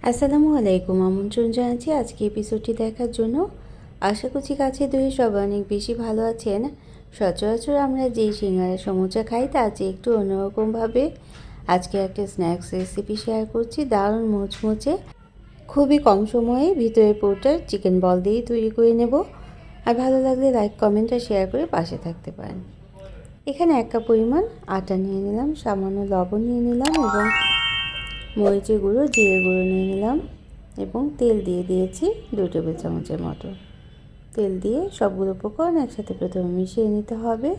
আসসালামু আলাইকুম, আমন্ত্রণ জানাচ্ছি আজকে এপিসোডটি দেখার জন্য। আশা করছি কাছে দূরে সবাই অনেক বেশি ভালো আছেন। সচরাচর আমরা যেই সিঙ্গারা সমুচা খাই তার চেয়ে একটু অন্যরকমভাবে আজকে একটা স্ন্যাক্স রেসিপি শেয়ার করছি। দারুণ মুচমুচে, খুবই কম সময়ে ভিতরে পুরোটা চিকেন বল দিয়েই তৈরি করে নেব। আর ভালো লাগলে লাইক, কমেন্ট আর শেয়ার করে পাশে থাকতে পারেন। এখানে 1 কাপ পরিমাণ আটা নিয়ে নিলাম, সামান্য লবণ নিয়ে নিলাম এবং মরিচের গুঁড়ো, জিরে গুঁড়ো নিয়ে নিলাম এবং তেল দিয়ে দিয়েছি 2 টেবিল চামচের মতো। তেল দিয়ে সবগুলো উপকরণ একসাথে প্রথমে মিশিয়ে নিতে হবে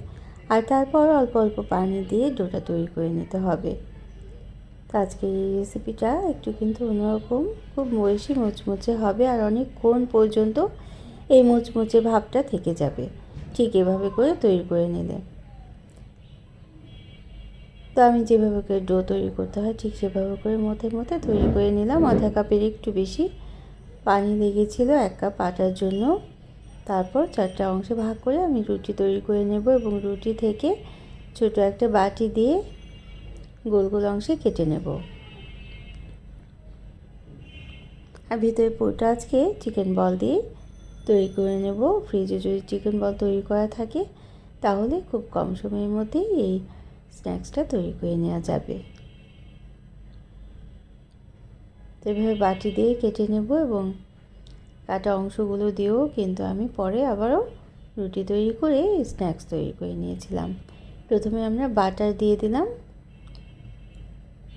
আর তারপর অল্প অল্প পানি দিয়ে ডোটা তৈরি করে নিতে হবে। তো আজকের এই রেসিপিটা একটু কিন্তু অন্যরকম, খুব বেশি মুচমুচে হবে আর অনেকক্ষণ পর্যন্ত এই মুচমুচে ভাবটা থেকে যাবে ঠিক এভাবে করে তৈরি করে নিলে। তো আমি যেভাবে করে ডো তৈরি করতে হয় ঠিক সেভাবে করে মধ্যে মধ্যে তৈরি করে নিলাম। আধা কাপের একটু বেশি পানি লেগেছিল 1 কাপ আটার জন্য। তারপর 4টা অংশে ভাগ করে আমি রুটি তৈরি করে নেব এবং রুটি থেকে ছোট একটা বাটি দিয়ে গোল গোল অংশে কেটে নেব। আর ভিতরে পুরোটা আজকে চিকেন বল দিয়ে তৈরি করে নেব। ফ্রিজে যদি চিকেন বল তৈরি করা থাকে তাহলে খুব কম সময়ের মধ্যেই এই স্ন্যাক্সটা তৈরি করে নেওয়া যাবে। তো এভাবে বাটি দিয়ে কেটে নেব এবং কাটা অংশগুলো দিয়েও কিন্তু আমি পরে আবারও রুটি তৈরি করে স্ন্যাক্স তৈরি করে নিয়েছিলাম। প্রথমে আমরা বাটার দিয়ে দিলাম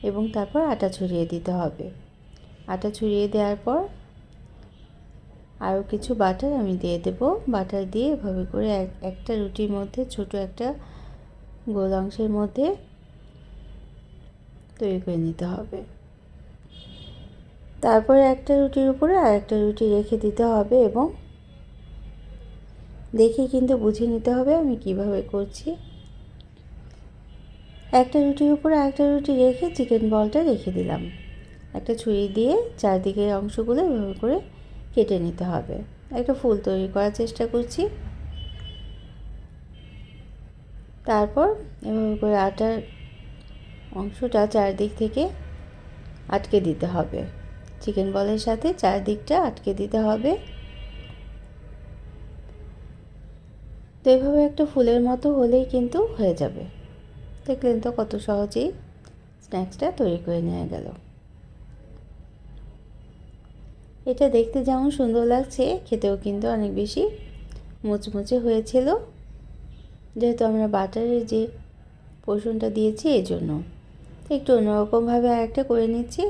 এবং তারপর আটা ছড়িয়ে দিতে হবে। আটা ছড়িয়ে দেওয়ার পর আরও কিছু বাটার আমি দিয়ে দেব। বাটার দিয়ে এভাবে করে একটা রুটির মধ্যে ছোট একটা গোল অংশের মধ্যে তৈরি করে নিতে হবে। তারপরে একটা রুটির উপরে আর একটা রুটি রেখে দিতে হবে এবং দেখে কিন্তু বুঝে নিতে হবে আমি কিভাবে করছি। একটা রুটির উপরে আরেকটা রুটি রেখে চিকেন বলটা রেখে দিলাম। একটা ছুরি দিয়ে চারদিকের অংশগুলো এভাবে করে কেটে নিতে হবে। একটা ফুল তৈরি করার চেষ্টা করছি। তারপর এভাবে করে আটার অংশটা চারদিক থেকে আটকে দিতে হবে। চিকেন বলের সাথে চারদিকটা আটকে দিতে হবে। তো এভাবে একটা ফুলের মতো হলেই কিন্তু হয়ে যাবে। দেখলেন তো কত সহজেই স্ন্যাক্সটা তৈরি করে নেওয়া গেল। এটা দেখতে যেমন সুন্দর লাগছে, খেতেও কিন্তু অনেক বেশি মুচমুচে হয়েছিল, যেহেতু আমরা বাটারের যে পোর্শনটা দিয়েছি এই জন্য। একটু অন্যরকমভাবে আরেকটা করে নিচ্ছি।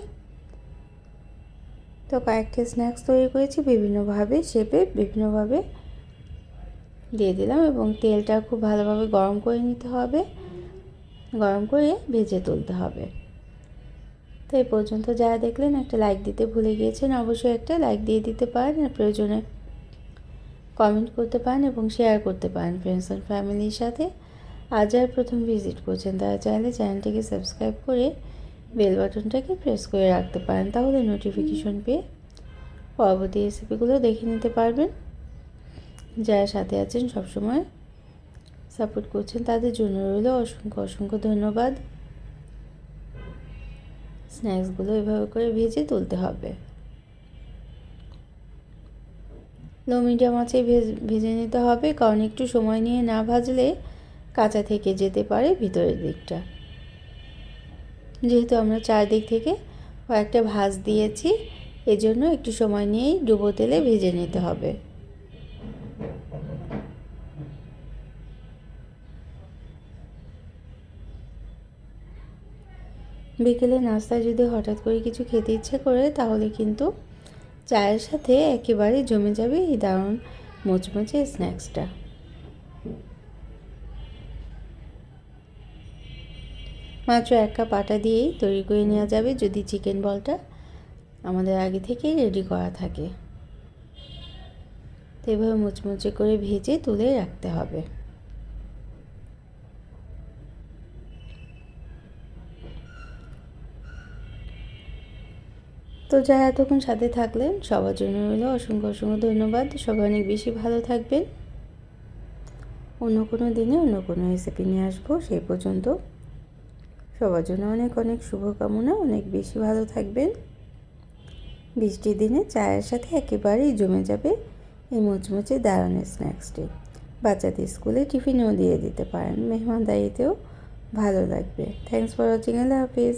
তো কয়েকটা স্ন্যাক্স তৈরি করেছি বিভিন্নভাবে, শেপে বিভিন্নভাবে দিয়ে দিলাম এবং তেলটা খুব ভালোভাবে গরম করে নিতে হবে, গরম করে ভেজে তুলতে হবে। তো এই পর্যন্ত যারা দেখলেন একটা লাইক দিতে ভুলে গিয়েছেন, অবশ্যই একটা লাইক দিয়ে দিতে পারেন আর প্রয়োজনে কমেন্ট করতে পারেন এবং শেয়ার করতে পারেন ফ্রেন্ডস অ্যান্ড ফ্যামিলির সাথে। আর যারা প্রথম ভিজিট করছেন তারা চাইলে চ্যানেলটিকে সাবস্ক্রাইব করে বেল বাটনটাকে প্রেস করে রাখতে পারেন, তাহলে নোটিফিকেশন পেয়ে পরবর্তী রেসিপিগুলো দেখে নিতে পারবেন। যারা সাথে আছেন সবসময় সাপোর্ট করছেন তাদের জন্য রইল অসংখ্য অসংখ্য ধন্যবাদ। স্ন্যাক্সগুলো এভাবে করে ভেজে তুলতে হবে। লো মিডিয়াম আঁচে ভেজে নিতে হবে, কারণ একটু সময় নিয়ে না ভাজলে কাঁচা থেকে যেতে পারে ভিতরের দিকটা। যেহেতু আমরা চারদিক থেকে কয়েকটা ভাঁজ দিয়েছি এজন্য একটু সময় নিয়েই ডুবো তেলে ভেজে নিতে হবে। বিকেলে নাস্তায় যদি হঠাৎ করে কিছু খেতে ইচ্ছে করে তাহলে কিন্তু চায়ের সাথে একেবারে জমে যাবে এই দারুণ মুচমুচে স্ন্যাক্সটা। মাত্র 1 কাপ আটা দিয়েই তৈরি করে নেওয়া যাবে যদি চিকেন বলটা আমাদের আগে থেকেই রেডি করা থাকে। তো এভাবে মুচমুচে করে ভেজে তুলে রাখতে হবে। তো যারা এতক্ষণ সাথে থাকলেন সবার জন্য রইল অসংখ্য অসংখ্য ধন্যবাদ। সবাই অনেক বেশি ভালো থাকবেন। অন্য কোনো দিনে অন্য কোনো রেসিপি নিয়ে আসবো। সেই পর্যন্ত সবার জন্য অনেক অনেক শুভকামনা। অনেক বেশি ভালো থাকবেন। বৃষ্টির দিনে চায়ের সাথে একেবারেই জমে যাবে এই মুচমুচে দারুণ স্ন্যাক্সটি। বাচ্চাদের স্কুলে টিফিনেও দিয়ে দিতে পারেন, মেহমানদারিতেও ভালো লাগবে। Thanks for watching. Allah Hafiz.